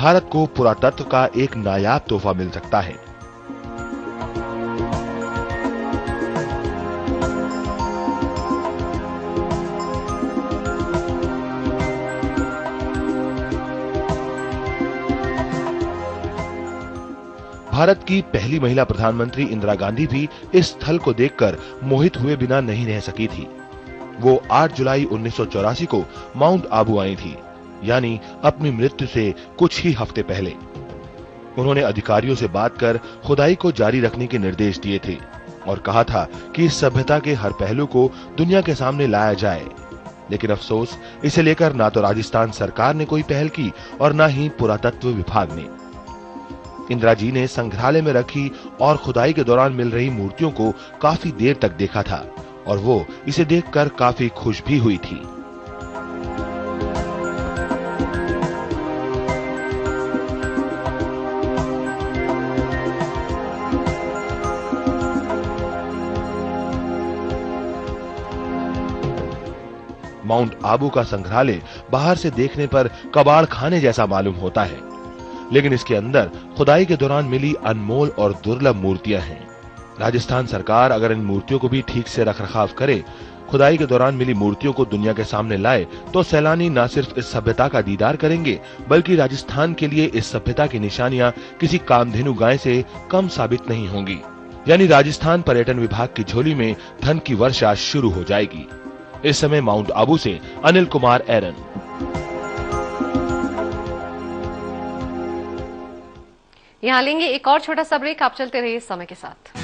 भारत को पुरातत्व का एक नायाब तोहफा मिल सकता है। भारत की पहली महिला प्रधानमंत्री इंदिरा गांधी भी इस स्थल को देखकर मोहित हुए बिना नहीं रह सकी थी। वो 8 जुलाई 1984 को माउंट आबू आई थी, यानी अपनी मृत्यु से कुछ ही हफ्ते पहले। उन्होंने अधिकारियों से बात कर खुदाई को जारी रखने के निर्देश दिए थे और कहा था कि इस सभ्यता के हर पहलू को दुनिया के सामने लाया जाए। लेकिन अफसोस, इसे लेकर ना तो राजस्थान सरकार ने कोई पहल की और ना ही पुरातत्व विभाग ने। इंदिरा जी ने संग्रहालय में रखी और खुदाई के दौरान मिल रही मूर्तियों को काफी देर तक देखा था और वो इसे देखकर काफी खुश भी हुई थी। माउंट आबू का संग्रहालय बाहर से देखने पर कबाड़ खाने जैसा मालूम होता है, लेकिन इसके अंदर खुदाई के दौरान मिली अनमोल और दुर्लभ मूर्तियां हैं। राजस्थान सरकार अगर इन मूर्तियों को भी ठीक से रखरखाव करे, खुदाई के दौरान मिली मूर्तियों को दुनिया के सामने लाए, तो सैलानी न सिर्फ इस सभ्यता का दीदार करेंगे, बल्कि राजस्थान के लिए इस सभ्यता की निशानियां किसी कामधेनु गाय से कम साबित नहीं होंगी। यानी राजस्थान पर्यटन विभाग की झोली में धन की वर्षा शुरू हो जाएगी। इस समय माउंट आबू से अनिल कुमार एरन। यहाँ लेंगे एक और छोटा सा ब्रेक। आप चलते रहिए समय के साथ।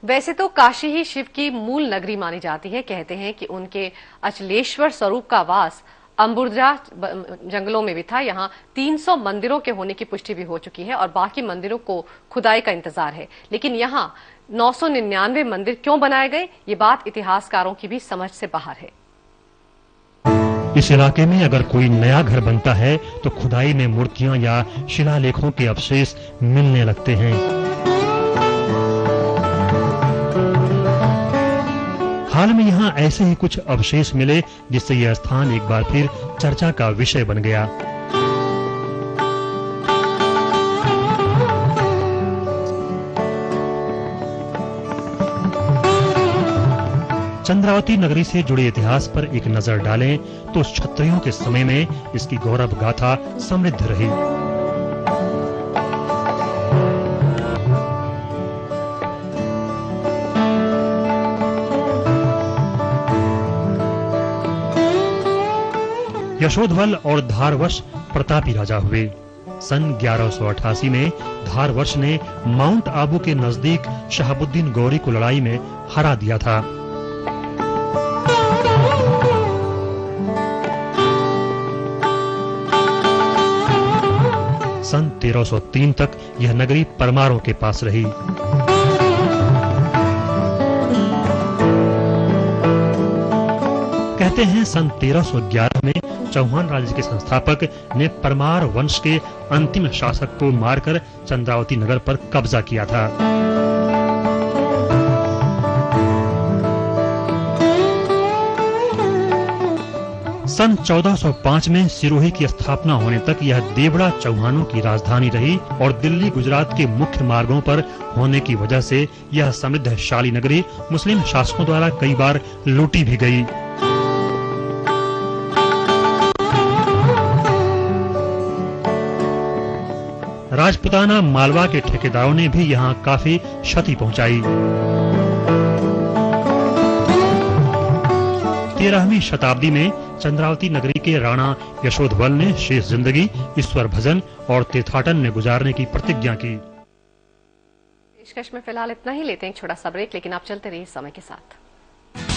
वैसे तो काशी ही शिव की मूल नगरी मानी जाती है। कहते हैं कि उनके अचलेश्वर स्वरूप का वास अम्बुजा जंगलों में भी था। यहाँ 300 मंदिरों के होने की पुष्टि भी हो चुकी है और बाकी मंदिरों को खुदाई का इंतजार है। लेकिन यहाँ 999 मंदिर क्यों बनाए गए, ये बात इतिहासकारों की भी समझ से बाहर है। इस इलाके में अगर कोई नया घर बनता है तो खुदाई में मूर्तियां या शिलालेखों के अवशेष मिलने लगते हैं। हाल में यहाँ ऐसे ही कुछ अवशेष मिले जिससे यह स्थान एक बार फिर चर्चा का विषय बन गया। चंद्रावती नगरी से जुड़े इतिहास पर एक नजर डालें तो क्षत्रियों के समय में इसकी गौरव गाथा समृद्ध रही। यशोधवल और धारवर्ष प्रतापी राजा हुए। सन 1188 में धारवर्ष ने माउंट आबू के नजदीक शहाबुद्दीन गौरी को लड़ाई में हरा दिया था। सन 1303 तक यह नगरी परमारों के पास रही। कहते हैं सन 1311 में चौहान राज्य के संस्थापक ने परमार वंश के अंतिम शासक को मारकर चंद्रावती नगर पर कब्जा किया था। सन 1405 में सिरोही की स्थापना होने तक यह देवड़ा चौहानों की राजधानी रही और दिल्ली गुजरात के मुख्य मार्गों पर होने की वजह से यह समृद्धशाली नगरी मुस्लिम शासकों द्वारा कई बार लूटी भी गई। राजपुताना मालवा के ठेकेदारों ने भी यहाँ काफी क्षति पहुंचाई। 13वीं शताब्दी में चंद्रावती नगरी के राणा यशोधवल ने शेष जिंदगी ईश्वर भजन और तीर्थाटन में गुजारने की प्रतिज्ञा की। पेशकश में फिलहाल इतना ही। लेते हैं एक छोटा सा ब्रेक, लेकिन आप चलते रहिए समय के साथ।